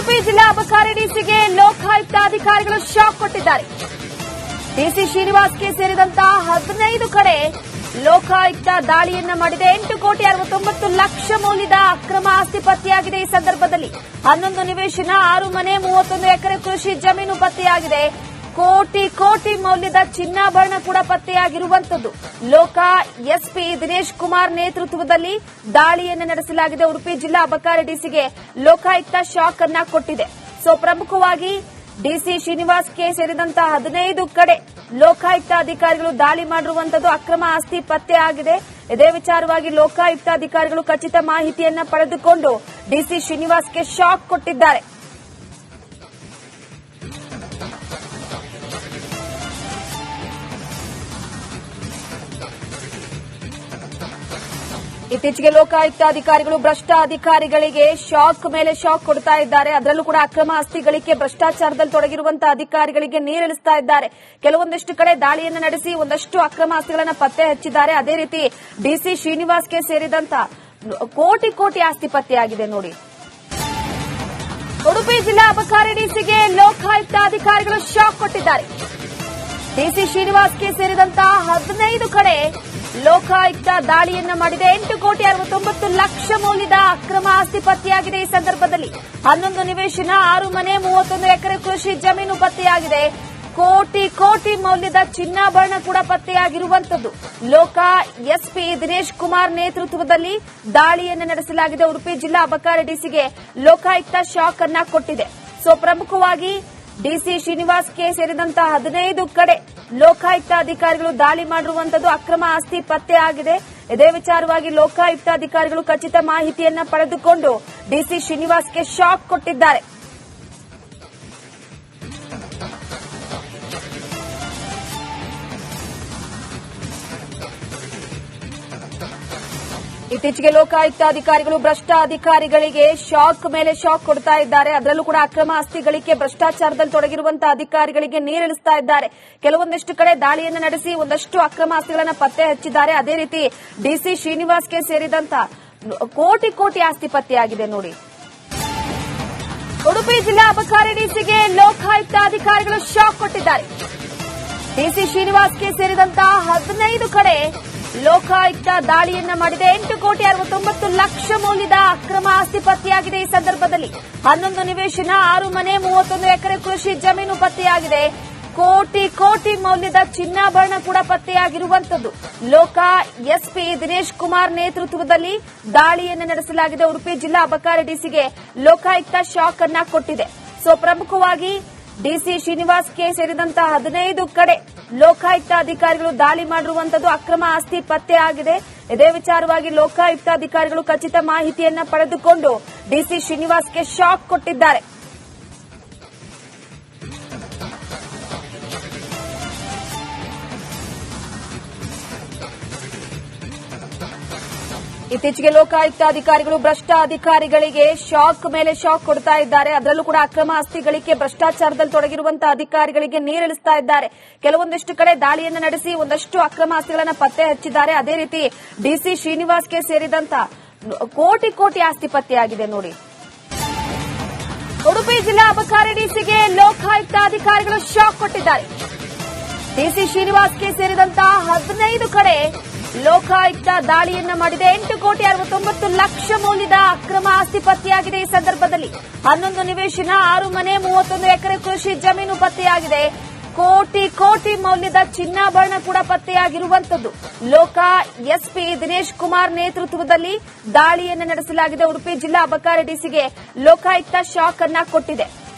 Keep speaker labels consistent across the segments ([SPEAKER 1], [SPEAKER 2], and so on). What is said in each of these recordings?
[SPEAKER 1] ಉಡುಪಿ ಜಿಲ್ಲಾ ಅಬಕಾರಿ ಡಿಸಿಗೆ ಲೋಕಾಯುಕ್ತ ಅಧಿಕಾರಿಗಳು ಶಾಕ್ ಕೊಟ್ಟಿದ್ದಾರೆ. ಡಿಸಿ ಶ್ರೀನಿವಾಸ್ಗೆ ಸೇರಿದಂತಹ 15 ಕಡೆ ಲೋಕಾಯುಕ್ತ ದಾಳಿಯನ್ನ ಮಾಡಿದೆ. 8,69,00,000 ಮೌಲ್ಯದ ಅಕ್ರಮ ಆಸ್ತಿ ಪತ್ತೆಯಾಗಿದೆ. ಈ ಸಂದರ್ಭದಲ್ಲಿ 11 ನಿವೇಶನ, 6 ಮನೆ, 31 ಎಕರೆ ಕೃಷಿ ಜಮೀನು ಪತ್ತೆಯಾಗಿದೆ. ಕೋಟಿ ಮೌಲ್ಯದ ಚಿನ್ನಾಭರಣ ಕೂಡ ಪತ್ತೆಯಾಗಿರುವಂತದ್ದು. ಲೋಕ ಎಸ್ಪಿ ದಿನೇಶ್ ಕುಮಾರ್ ನೇತೃತ್ವದಲ್ಲಿ ದಾಳಿಯನ್ನು ನಡೆಸಲಾಗಿದೆ. ಉಡುಪಿ ಜಿಲ್ಲಾ ಅಬಕಾರಿ ಡಿಸಿಗೆ ಲೋಕಾಯುಕ್ತ ಶಾಕ್ ಅನ್ನ ಕೊಟ್ಟಿದೆ. ಪ್ರಮುಖವಾಗಿ ಡಿಸಿ ಶ್ರೀನಿವಾಸ್ಗೆ ಸೇರಿದಂತಹ 15 ಕಡೆ ಲೋಕಾಯುಕ್ತ ಅಧಿಕಾರಿಗಳು ದಾಳಿ ಮಾಡಿರುವಂತದ್ದು. ಅಕ್ರಮ ಆಸ್ತಿ ಪತ್ತೆಯಾಗಿದೆ. ಇದೇ ವಿಚಾರವಾಗಿ ಲೋಕಾಯುಕ್ತ ಅಧಿಕಾರಿಗಳು ಖಚಿತ ಮಾಹಿತಿಯನ್ನ ಪಡೆದುಕೊಂಡು ಡಿಸಿ ಶ್ರೀನಿವಾಸ್ಗೆ ಶಾಕ್ ಕೊಟ್ಟಿದ್ದಾರೆ. ಇತ್ತೀಚೆಗೆ ಲೋಕಾಯುಕ್ತ ಅಧಿಕಾರಿಗಳು ಭ್ರಷ್ಟ ಅಧಿಕಾರಿಗಳಿಗೆ ಶಾಕ್ ಮೇಲೆ ಶಾಕ್ ಕೊಡ್ತಾ ಇದ್ದಾರೆ. ಅದರಲ್ಲೂ ಕೂಡ ಅಕ್ರಮ ಆಸ್ತಿ ಗಳಿಕೆ, ಭ್ರಷ್ಟಾಚಾರದಲ್ಲಿ ತೊಡಗಿರುವಂತಹ ಅಧಿಕಾರಿಗಳಿಗೆ ನೀರಿಳಿಸ್ತಾ ಇದ್ದಾರೆ. ಕೆಲವೊಂದಷ್ಟು ಕಡೆ ದಾಳಿಯನ್ನು ನಡೆಸಿ ಒಂದಷ್ಟು ಅಕ್ರಮ ಆಸ್ತಿಗಳನ್ನು ಪತ್ತೆ ಹಚ್ಚಿದ್ದಾರೆ. ಅದೇ ರೀತಿ ಡಿಸಿ ಶ್ರೀನಿವಾಸ್ಗೆ ಸೇರಿದಂತಹ ಕೋಟಿ ಆಸ್ತಿ ಪತ್ತೆಯಾಗಿದೆ. ನೋಡಿ, ಉಡುಪಿ ಜಿಲ್ಲಾ ಅಬಕಾರಿ ಡಿಸಿಗೆ ಲೋಕಾಯುಕ್ತ ಅಧಿಕಾರಿಗಳು ಶಾಕ್ ಕೊಟ್ಟಿದ್ದಾರೆ. ಡಿಸಿ ಶ್ರೀನಿವಾಸ್ಗೆ ಸೇರಿದಂತಹ 15 ಕಡೆ ಲೋಕಾಯುಕ್ತ ದಾಳಿಯನ್ನ ಮಾಡಿದೆ. 8,69,00,000 ಮೌಲ್ಯದ ಅಕ್ರಮ ಆಸ್ತಿ ಪತ್ತೆಯಾಗಿದೆ. ಈ ಸಂದರ್ಭದಲ್ಲಿ 11 ನಿವೇಶನ, 6 ಮನೆ, 31 ಎಕರೆ ಕೃಷಿ ಜಮೀನು ಪತ್ತೆಯಾಗಿದೆ. ಕೋಟಿ ಮೌಲ್ಯದ ಚಿನ್ನಾಭರಣ ಕೂಡ ಪತ್ತೆಯಾಗಿರುವಂತದ್ದು. ಲೋಕ ಎಸ್ಪಿ ದಿನೇಶ್ ಕುಮಾರ್ ನೇತೃತ್ವದಲ್ಲಿ ದಾಳಿಯನ್ನು ನಡೆಸಲಾಗಿದೆ. ಉಡುಪಿ ಜಿಲ್ಲಾ ಅಬಕಾರಿ ಡಿಸಿಗೆ ಲೋಕಾಯುಕ್ತ ಶಾಕ್ ಅನ್ನ ಕೊಟ್ಟಿದೆ. ಪ್ರಮುಖವಾಗಿ ಡಿಸಿ ಶ್ರೀನಿವಾಸ್ಗೆ ಸೇರಿದಂತಹ 15 ಕಡೆ ಲೋಕಾಯುಕ್ತ ಅಧಿಕಾರಿಗಳು ದಾಳಿ ಮಾಡಿರುವಂತದ್ದು. ಅಕ್ರಮ ಆಸ್ತಿ ಪತ್ತೆಯಾಗಿದೆ. ಇದೇ ವಿಚಾರವಾಗಿ ಲೋಕಾಯುಕ್ತ ಅಧಿಕಾರಿಗಳು ಖಚಿತ ಮಾಹಿತಿಯನ್ನ ಪಡೆದುಕೊಂಡು ಡಿಸಿ ಶ್ರೀನಿವಾಸ್ಗೆ ಶಾಕ್ ಕೊಟ್ಟಿದ್ದಾರೆ. ಇತ್ತೀಚೆಗೆ ಲೋಕಾಯುಕ್ತ ಅಧಿಕಾರಿಗಳು ಭ್ರಷ್ಟ ಅಧಿಕಾರಿಗಳಿಗೆ ಶಾಕ್ ಮೇಲೆ ಶಾಕ್ ಕೊಡ್ತಾ ಇದ್ದಾರೆ. ಅದರಲ್ಲೂ ಕೂಡ ಅಕ್ರಮ ಆಸ್ತಿ ಗಳಿಕೆ, ಭ್ರಷ್ಟಾಚಾರದಲ್ಲಿ ತೊಡಗಿರುವಂತಹ ಅಧಿಕಾರಿಗಳಿಗೆ ನೀರಿಳಿಸ್ತಾ ಇದ್ದಾರೆ. ಕೆಲವೊಂದಷ್ಟು ಕಡೆ ದಾಳಿಯನ್ನು ನಡೆಸಿ ಒಂದಷ್ಟು ಅಕ್ರಮ ಆಸ್ತಿಗಳನ್ನು ಪತ್ತೆ ಹಚ್ಚಿದ್ದಾರೆ. ಅದೇ ರೀತಿ ಡಿಸಿ ಶ್ರೀನಿವಾಸ್ಗೆ ಸೇರಿದಂತಹ ಕೋಟಿ ಆಸ್ತಿ ಪತ್ತೆಯಾಗಿದೆ. ನೋಡಿ, ಉಡುಪಿ ಜಿಲ್ಲಾ ಅಬಕಾರಿ ಡಿಸಿಗೆ ಲೋಕಾಯುಕ್ತ ಅಧಿಕಾರಿಗಳು ಶಾಕ್ ಕೊಟ್ಟಿದ್ದಾರೆ. ಡಿಸಿ ಶ್ರೀನಿವಾಸ್ಗೆ ಸೇರಿದಂತಹ 15 ಕಡೆ ಲೋಕಾಯುಕ್ತ ದಾಳಿಯನ್ನ ಮಾಡಿದೆ. 8,69,00,000 ಮೌಲ್ಯದ ಅಕ್ರಮ ಆಸ್ತಿ ಪತ್ತೆಯಾಗಿದೆ. ಈ ಸಂದರ್ಭದಲ್ಲಿ 11 ನಿವೇಶನ, 6 ಮನೆ, 31 ಎಕರೆ ಕೃಷಿ ಜಮೀನು ಪತ್ತೆಯಾಗಿದೆ. ಕೋಟಿ ಮೌಲ್ಯದ ಚಿನ್ನಾಭರಣ ಕೂಡ ಪತ್ತೆಯಾಗಿರುವಂತದ್ದು. ಲೋಕ ಎಸ್ಪಿ ದಿನೇಶ್ ಕುಮಾರ್ ನೇತೃತ್ವದಲ್ಲಿ ದಾಳಿಯನ್ನು ನಡೆಸಲಾಗಿದೆ. ಉಡುಪಿ ಜಿಲ್ಲಾ ಅಬಕಾರಿ ಡಿಸಿಗೆ ಲೋಕಾಯುಕ್ತ ಶಾಕ್ ಅನ್ನ ಕೊಟ್ಟಿದೆ. ಪ್ರಮುಖವಾಗಿ ಡಿಸಿ ಶ್ರೀನಿವಾಸ್ಗೆ ಸೇರಿದಂತಹ 15 ಕಡೆ ಲೋಕಾಯುಕ್ತ ಅಧಿಕಾರಿಗಳು ದಾಳಿ ಮಾಡಿರುವಂತದ್ದು. ಅಕ್ರಮ ಆಸ್ತಿ ಪತ್ತೆಯಾಗಿದೆ. ಇದೇ ವಿಚಾರವಾಗಿ ಲೋಕಾಯುಕ್ತ ಅಧಿಕಾರಿಗಳು ಖಚಿತ ಮಾಹಿತಿಯನ್ನ ಪಡೆದುಕೊಂಡು ಡಿಸಿ ಶ್ರೀನಿವಾಸ್ಗೆ ಶಾಕ್ ಕೊಟ್ಟಿದ್ದಾರೆ. ಇತ್ತೀಚೆಗೆ ಲೋಕಾಯುಕ್ತ ಅಧಿಕಾರಿಗಳು ಭ್ರಷ್ಟ ಅಧಿಕಾರಿಗಳಿಗೆ ಶಾಕ್ ಮೇಲೆ ಶಾಕ್ ಕೊಡ್ತಾ ಇದ್ದಾರೆ. ಅದರಲ್ಲೂ ಕೂಡ ಅಕ್ರಮ ಆಸ್ತಿ ಗಳಿಕೆ, ಭ್ರಷ್ಟಾಚಾರದಲ್ಲಿ ತೊಡಗಿರುವಂತಹ ಅಧಿಕಾರಿಗಳಿಗೆ ನೀರಿಳಿಸ್ತಾ ಇದ್ದಾರೆ. ಕೆಲವೊಂದಷ್ಟು ಕಡೆ ದಾಳಿಯನ್ನು ನಡೆಸಿ ಒಂದಷ್ಟು ಅಕ್ರಮ ಆಸ್ತಿಗಳನ್ನು ಪತ್ತೆ ಹಚ್ಚಿದ್ದಾರೆ. ಅದೇ ರೀತಿ ಡಿಸಿ ಶ್ರೀನಿವಾಸ್ಗೆ ಸೇರಿದಂತಹ ಕೋಟಿ ಆಸ್ತಿ ಪತ್ತೆಯಾಗಿದೆ. ನೋಡಿ, ಉಡುಪಿ ಜಿಲ್ಲಾ ಅಬಕಾರಿ ಡಿಸಿಗೆ ಲೋಕಾಯುಕ್ತ ಅಧಿಕಾರಿಗಳು ಶಾಕ್ ಕೊಟ್ಟಿದ್ದಾರೆ. ಡಿಸಿ ಶ್ರೀನಿವಾಸ್ಗೆ ಸೇರಿದಂತಹ 15 ಕಡೆ ಲೋಕಾಯುಕ್ತ ದಾಳಿಯನ್ನ ಮಾಡಿದೆ. 8,69,00,000 ಮೌಲ್ಯದ ಅಕ್ರಮ ಆಸ್ತಿ ಪತ್ತೆಯಾಗಿದೆ. ಈ ಸಂದರ್ಭದಲ್ಲಿ 11 ನಿವೇಶನ, 6 ಮನೆ, 31 ಎಕರೆ ಕೃಷಿ ಜಮೀನು ಪತ್ತೆಯಾಗಿದೆ. ಕೋಟಿ ಮೌಲ್ಯದ ಚಿನ್ನಾಭರಣ ಕೂಡ ಪತ್ತೆಯಾಗಿರುವಂತದ್ದು. ಲೋಕ ಎಸ್ಪಿ ದಿನೇಶ್ ಕುಮಾರ್ ನೇತೃತ್ವದಲ್ಲಿ ದಾಳಿಯನ್ನು ನಡೆಸಲಾಗಿದೆ. ಉಡುಪಿ ಜಿಲ್ಲಾ ಅಬಕಾರಿ ಡಿಸಿಗೆ ಲೋಕಾಯುಕ್ತ ಶಾಕ್ ಅನ್ನ ಕೊಟ್ಟಿದೆ.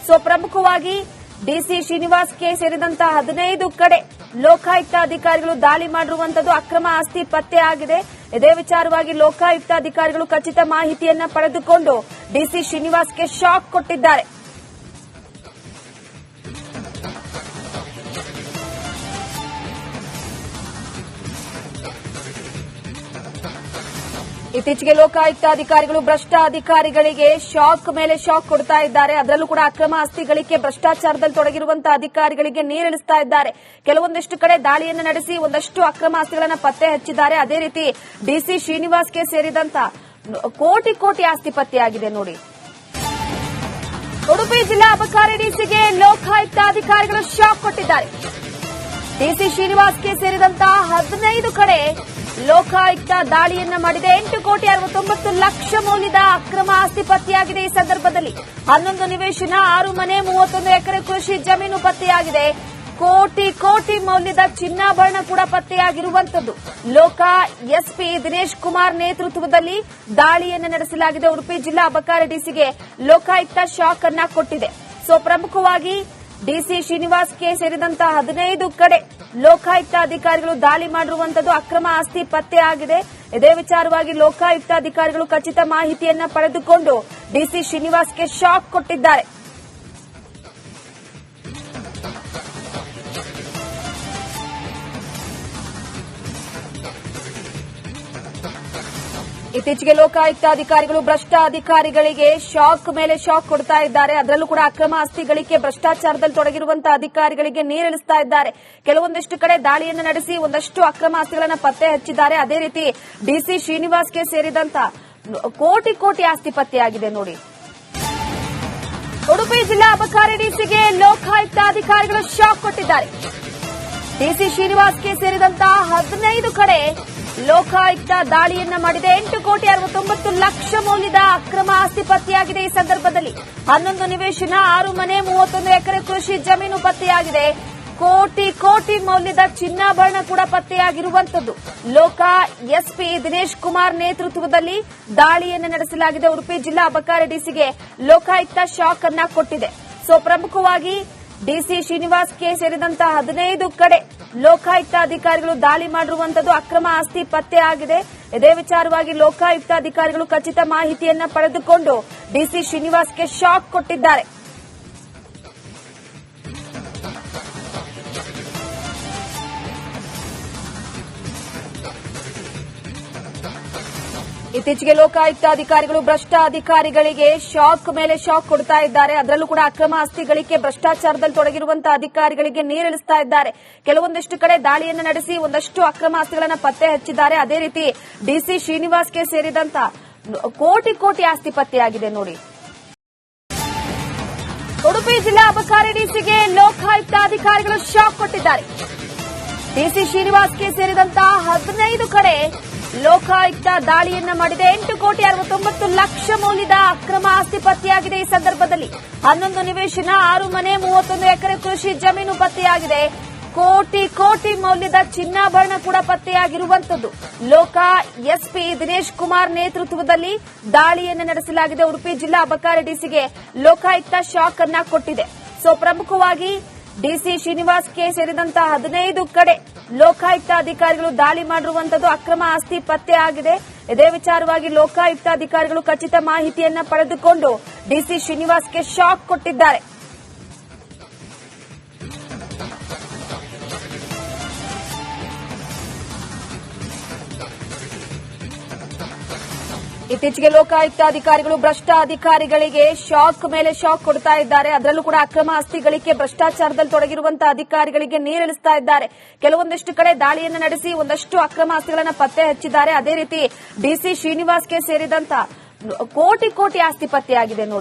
[SPEAKER 1] ಪ್ರಮುಖವಾಗಿ ಡಿಸಿ ಶ್ರೀನಿವಾಸ್ಗೆ ಸೇರಿದಂತಹ 15 ಕಡೆ ಲೋಕಾಯುಕ್ತ ಅಧಿಕಾರಿಗಳು ದಾಳಿ ಮಾಡಿರುವಂತದ್ದು. ಅಕ್ರಮ ಆಸ್ತಿ ಪತ್ತೆಯಾಗಿದೆ. ಇದೇ ವಿಚಾರವಾಗಿ ಲೋಕಾಯುಕ್ತ ಅಧಿಕಾರಿಗಳು ಖಚಿತ ಮಾಹಿತಿಯನ್ನ ಪಡೆದುಕೊಂಡು ಡಿಸಿ ಶ್ರೀನಿವಾಸ್ಗೆ ಶಾಕ್ ಕೊಟ್ಟಿದ್ದಾರೆ. ಇತ್ತೀಚೆಗೆ ಲೋಕಾಯುಕ್ತ ಅಧಿಕಾರಿಗಳು ಭ್ರಷ್ಟ ಅಧಿಕಾರಿಗಳಿಗೆ ಶಾಕ್ ಮೇಲೆ ಶಾಕ್ ಕೊಡ್ತಾ ಇದ್ದಾರೆ. ಅದರಲ್ಲೂ ಕೂಡ ಅಕ್ರಮ ಆಸ್ತಿ ಗಳಿಕೆ, ಭ್ರಷ್ಟಾಚಾರದಲ್ಲಿ ತೊಡಗಿರುವಂತಹ ಅಧಿಕಾರಿಗಳಿಗೆ ನೀರಿಳಿಸ್ತಾ ಇದ್ದಾರೆ. ಕೆಲವೊಂದಷ್ಟು ಕಡೆ ದಾಳಿಯನ್ನು ನಡೆಸಿ ಒಂದಷ್ಟು ಅಕ್ರಮ ಆಸ್ತಿಗಳನ್ನು ಪತ್ತೆ ಹಚ್ಚಿದ್ದಾರೆ. ಅದೇ ರೀತಿ ಡಿಸಿ ಶ್ರೀನಿವಾಸ್ಗೆ ಸೇರಿದಂತಹ ಕೋಟಿ ಆಸ್ತಿ ಪತ್ತೆಯಾಗಿದೆ. ನೋಡಿ, ಉಡುಪಿ ಜಿಲ್ಲಾ ಅಬಕಾರಿ ಡಿಸಿಗೆ ಲೋಕಾಯುಕ್ತ ಅಧಿಕಾರಿಗಳು ಶಾಕ್ ಕೊಟ್ಟಿದ್ದಾರೆ. ಡಿಸಿ ಶ್ರೀನಿವಾಸ್ಗೆ ಸೇರಿದಂತಹ 15 ಕಡೆ ಲೋಕಾಯುಕ್ತ ದಾಳಿಯನ್ನ ಮಾಡಿದೆ. 8,69,00,000 ಮೌಲ್ಯದ ಅಕ್ರಮ ಆಸ್ತಿ ಪತ್ತೆಯಾಗಿದೆ. ಈ ಸಂದರ್ಭದಲ್ಲಿ 11 ನಿವೇಶನ, 6 ಮನೆ, 31 ಎಕರೆ ಕೃಷಿ ಜಮೀನು ಪತ್ತೆಯಾಗಿದೆ. ಕೋಟಿ ಮೌಲ್ಯದ ಚಿನ್ನಾಭರಣ ಕೂಡ ಪತ್ತೆಯಾಗಿರುವಂತದ್ದು. ಲೋಕ ಎಸ್ಪಿ ದಿನೇಶ್ ಕುಮಾರ್ ನೇತೃತ್ವದಲ್ಲಿ ದಾಳಿಯನ್ನು ನಡೆಸಲಾಗಿದೆ. ಉಡುಪಿ ಜಿಲ್ಲಾ ಅಬಕಾರಿ ಡಿಸಿಗೆ ಲೋಕಾಯುಕ್ತ ಶಾಕ್ ಅನ್ನ ಕೊಟ್ಟಿದೆ. ಪ್ರಮುಖವಾಗಿ ಡಿಸಿ ಶ್ರೀನಿವಾಸ್ಗೆ ಸೇರಿದಂತಹ 15 ಕಡೆ ಲೋಕಾಯುಕ್ತ ಅಧಿಕಾರಿಗಳು ದಾಳಿ ಮಾಡಿರುವಂತದ್ದು. ಅಕ್ರಮ ಆಸ್ತಿ ಪತ್ತೆಯಾಗಿದೆ. ಇದೇ ವಿಚಾರವಾಗಿ ಲೋಕಾಯುಕ್ತ ಅಧಿಕಾರಿಗಳು ಖಚಿತ ಮಾಹಿತಿಯನ್ನ ಪಡೆದುಕೊಂಡು ಡಿಸಿ ಶ್ರೀನಿವಾಸ್ಗೆ ಶಾಕ್ ಕೊಟ್ಟಿದ್ದಾರೆ. ಇತ್ತೀಚೆಗೆ ಲೋಕಾಯುಕ್ತ ಅಧಿಕಾರಿಗಳು ಭ್ರಷ್ಟ ಅಧಿಕಾರಿಗಳಿಗೆ ಶಾಕ್ ಮೇಲೆ ಶಾಕ್ ಕೊಡ್ತಾ ಇದ್ದಾರೆ. ಅದರಲ್ಲೂ ಕೂಡ ಅಕ್ರಮ ಆಸ್ತಿ ಗಳಿಕೆ, ಭ್ರಷ್ಟಾಚಾರದಲ್ಲಿ ತೊಡಗಿರುವಂತಹ ಅಧಿಕಾರಿಗಳಿಗೆ ನೀರಿಳಿಸ್ತಾ ಇದ್ದಾರೆ. ಕೆಲವೊಂದಿಷ್ಟು ಕಡೆ ದಾಳಿಯನ್ನು ನಡೆಸಿ ಒಂದಷ್ಟು ಅಕ್ರಮ ಆಸ್ತಿಗಳನ್ನು ಪತ್ತೆ ಹಚ್ಚಿದ್ದಾರೆ. ಅದೇ ರೀತಿ ಡಿಸಿ ಶ್ರೀನಿವಾಸ್ಗೆ ಸೇರಿದಂತಹ ಕೋಟಿ ಆಸ್ತಿ ಪತ್ತೆಯಾಗಿದೆ. ನೋಡಿ, ಉಡುಪಿ ಜಿಲ್ಲಾ ಅಬಕಾರಿ ಡಿಸಿಗೆ ಲೋಕಾಯುಕ್ತ ಅಧಿಕಾರಿಗಳು ಶಾಕ್ ಕೊಟ್ಟಿದ್ದಾರೆ. ಡಿಸಿ ಶ್ರೀನಿವಾಸ್ಗೆ ಸೇರಿದಂತಹ 15 ಕಡೆ ಲೋಕಾಯುಕ್ತ ದಾಳಿಯನ್ನ ಮಾಡಿದೆ. 8,69,00,000 ಮೌಲ್ಯದ ಅಕ್ರಮ ಆಸ್ತಿ ಪತ್ತೆಯಾಗಿದೆ. ಈ ಸಂದರ್ಭದಲ್ಲಿ 11 ನಿವೇಶನ, 6 ಮನೆ, 31 ಎಕರೆ ಕೃಷಿ ಜಮೀನು ಪತ್ತೆಯಾಗಿದೆ. ಕೋಟಿ ಮೌಲ್ಯದ ಚಿನ್ನಾಭರಣ ಕೂಡ ಪತ್ತೆಯಾಗಿರುವಂತದ್ದು. ಲೋಕ ಎಸ್ಪಿ ದಿನೇಶ್ ಕುಮಾರ್ ನೇತೃತ್ವದಲ್ಲಿ ದಾಳಿಯನ್ನು ನಡೆಸಲಾಗಿದೆ. ಉಡುಪಿ ಜಿಲ್ಲಾ ಅಬಕಾರಿ ಡಿಸಿಗೆ ಲೋಕಾಯುಕ್ತ ಶಾಕ್ ಅನ್ನ ಕೊಟ್ಟಿದೆ. ಪ್ರಮುಖವಾಗಿ ಡಿಸಿ ಶ್ರೀನಿವಾಸ್ಗೆ ಸೇರಿದಂತಹ 15 ಕಡೆ ಲೋಕಾಯುಕ್ತ ಅಧಿಕಾರಿಗಳು ದಾಳಿ ಮಾಡಿರುವಂತದ್ದು. ಅಕ್ರಮ ಆಸ್ತಿ ಪತ್ತೆಯಾಗಿದೆ. ಇದೇ ವಿಚಾರವಾಗಿ ಲೋಕಾಯುಕ್ತ ಅಧಿಕಾರಿಗಳು ಖಚಿತ ಮಾಹಿತಿಯನ್ನ ಪಡೆದುಕೊಂಡು ಡಿಸಿ ಶ್ರೀನಿವಾಸ್ಗೆ ಶಾಕ್ ಕೊಟ್ಟಿದ್ದಾರೆ. ಇತ್ತೀಚೆಗೆ ಲೋಕಾಯುಕ್ತ ಅಧಿಕಾರಿಗಳು ಭ್ರಷ್ಟ ಅಧಿಕಾರಿಗಳಿಗೆ ಶಾಕ್ ಮೇಲೆ ಶಾಕ್ ಕೊಡ್ತಾ ಇದ್ದಾರೆ. ಅದರಲ್ಲೂ ಕೂಡ ಅಕ್ರಮ ಆಸ್ತಿ ಗಳಿಕೆ, ಭ್ರಷ್ಟಾಚಾರದಲ್ಲಿ ತೊಡಗಿರುವಂತಹ ಅಧಿಕಾರಿಗಳಿಗೆ ನೀರಿಳಿಸ್ತಾ ಇದ್ದಾರೆ. ಕೆಲವೊಂದಿಷ್ಟು ಕಡೆ ದಾಳಿಯನ್ನು ನಡೆಸಿ ಒಂದಷ್ಟು ಅಕ್ರಮ ಆಸ್ತಿಗಳನ್ನು ಪತ್ತೆ ಹಚ್ಚಿದ್ದಾರೆ. ಅದೇ ರೀತಿ ಡಿಸಿ ಶ್ರೀನಿವಾಸ್ಗೆ ಸೇರಿದಂತಹ ಕೋಟಿ ಆಸ್ತಿ ಪತ್ತೆಯಾಗಿದೆ. ನೋಡಿ, ಉಡುಪಿ ಜಿಲ್ಲಾ ಅಬಕಾರಿ ಡಿಸಿಗೆ ಲೋಕಾಯುಕ್ತ ಅಧಿಕಾರಿಗಳು ಶಾಕ್ ಕೊಟ್ಟಿದ್ದಾರೆ. ಡಿಸಿ ಶ್ರೀನಿವಾಸ್ಗೆ ಸೇರಿದಂತಹ 15 ಕಡೆ ಲೋಕಾಯುಕ್ತ ದಾಳಿಯನ್ನ ಮಾಡಿದೆ. 8,69,00,000 ಮೌಲ್ಯದ ಅಕ್ರಮ ಆಸ್ತಿ ಪತ್ತೆಯಾಗಿದೆ. ಈ ಸಂದರ್ಭದಲ್ಲಿ 11 ನಿವೇಶನ, 6 ಮನೆ, 31 ಎಕರೆ ಕೃಷಿ ಜಮೀನು ಪತ್ತೆಯಾಗಿದೆ. ಕೋಟಿ ಮೌಲ್ಯದ ಚಿನ್ನಾಭರಣ ಕೂಡ ಪತ್ತೆಯಾಗಿರುವಂತದ್ದು. ಲೋಕ ಎಸ್ಪಿ ದಿನೇಶ್ ಕುಮಾರ್ ನೇತೃತ್ವದಲ್ಲಿ ದಾಳಿಯನ್ನು ನಡೆಸಲಾಗಿದೆ. ಉಡುಪಿ ಜಿಲ್ಲಾ ಅಬಕಾರಿ ಡಿಸಿಗೆ ಲೋಕಾಯುಕ್ತ ಶಾಕ್ ಅನ್ನ ಕೊಟ್ಟಿದೆ. ಪ್ರಮುಖವಾಗಿ ಡಿಸಿ ಶ್ರೀನಿವಾಸ್ಗೆ ಸೇರಿದಂತಹ 15 ಕಡೆ ಲೋಕಾಯುಕ್ತ ಅಧಿಕಾರಿಗಳು ದಾಳಿ ಮಾಡಿರುವಂತದ್ದು. ಅಕ್ರಮ ಆಸ್ತಿ ಪತ್ತೆಯಾಗಿದೆ. ಇದೇ ವಿಚಾರವಾಗಿ ಲೋಕಾಯುಕ್ತ ಅಧಿಕಾರಿಗಳು ಖಚಿತ ಮಾಹಿತಿಯನ್ನ ಪಡೆದುಕೊಂಡು ಡಿಸಿ ಶ್ರೀನಿವಾಸ್ಗೆ ಶಾಕ್ ಕೊಟ್ಟಿದ್ದಾರೆ. ಇತ್ತೀಚೆಗೆ ಲೋಕಾಯುಕ್ತ ಅಧಿಕಾರಿಗಳು ಭ್ರಷ್ಟ ಅಧಿಕಾರಿಗಳಿಗೆ ಶಾಕ್ ಮೇಲೆ ಶಾಕ್ ಕೊಡ್ತಾ ಇದ್ದಾರೆ. ಅದರಲ್ಲೂ ಕೂಡ ಅಕ್ರಮ ಆಸ್ತಿ ಗಳಿಕೆ, ಭ್ರಷ್ಟಾಚಾರದಲ್ಲಿ ತೊಡಗಿರುವಂತಹ ಅಧಿಕಾರಿಗಳಿಗೆ ನೀರಿಳಿಸ್ತಾ ಇದ್ದಾರೆ. ಕೆಲವೊಂದಿಷ್ಟು ಕಡೆ ದಾಳಿಯನ್ನು ನಡೆಸಿ ಒಂದಷ್ಟು ಅಕ್ರಮ ಆಸ್ತಿಗಳನ್ನು ಪತ್ತೆ ಹಚ್ಚಿದ್ದಾರೆ. ಅದೇ ರೀತಿ ಡಿಸಿ ಶ್ರೀನಿವಾಸ್ಗೆ ಸೇರಿದಂತಹ ಕೋಟಿ ಆಸ್ತಿ ಪತ್ತೆಯಾಗಿದೆ. ನೋಡಿ,